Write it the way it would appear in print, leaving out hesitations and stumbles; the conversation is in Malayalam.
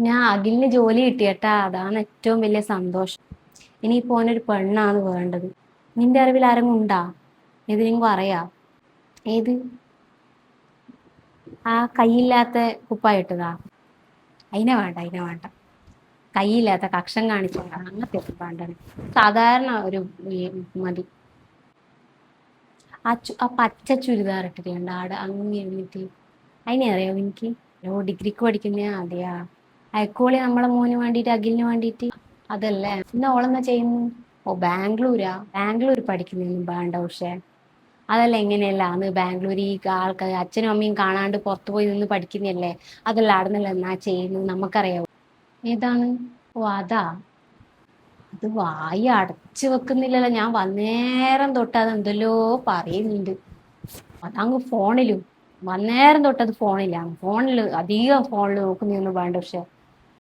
ഞാൻ അഖിലിന് ജോലി കിട്ടിയട്ടാ, അതാണ് ഏറ്റവും വലിയ സന്തോഷം. ഇനിയിപ്പോ ഓനൊരു പെണ്ണാണ് വേണ്ടത്. നിന്റെ അറിവിൽ ആരെങ്കിലും ഉണ്ടാ? ഏതെങ്കിലും അറിയാ? ഏത്? ആ കൈയില്ലാത്ത കുപ്പായിട്ടതാ? അതിനെ വേണ്ട. കൈയില്ലാത്ത കക്ഷം കാണിച്ചോണ്ടാ അങ്ങനത്തെ ഒന്നും വേണ്ടത്. സാധാരണ ഒരു ഈ മതി. ആ പച്ച ചുരിദാർ ഇട്ടിട്ടുണ്ട് ആടെ അങ്ങനെ ഇരുന്നിട്ട്. അതിനെ അറിയാവോ എനിക്ക്? ഓ, ഡിഗ്രിക്ക് പഠിക്കുന്ന അതെയാ? അയക്കോളി നമ്മളെ മോന് വേണ്ടിട്ട്, അഖിലിന് വേണ്ടിട്ട്. അതല്ലേ ഇന്ന് ഓളെന്നാ ചെയ്യുന്നു? ഓ, ബാംഗ്ലൂർ പഠിക്കുന്നൊന്നും വേണ്ട. പക്ഷെ അതല്ല, എങ്ങനെയല്ല അന്ന് ബാംഗ്ലൂർ ഈ ആൾക്കാർ അച്ഛനും അമ്മയും കാണാണ്ട് പുറത്തു പോയി നിന്ന് പഠിക്കുന്നല്ലേ? അതല്ല ആടുന്നല്ല എന്നാ ചെയ്യുന്നു നമുക്കറിയാവോ? ഏതാണ്? ഓ, അതാ. അത് വായി അടച്ചു വെക്കുന്നില്ലല്ലോ. ഞാൻ വന്നേരം തൊട്ട് അത് എന്തെല്ലോ പറയുന്നുണ്ട്. അതങ്ങ് ഫോണിലും. വന്നേരം തൊട്ട് അത് ഫോണിലാണ്. അധികം ഫോണിൽ നോക്കുന്നൊന്നും വേണ്ട. പക്ഷെ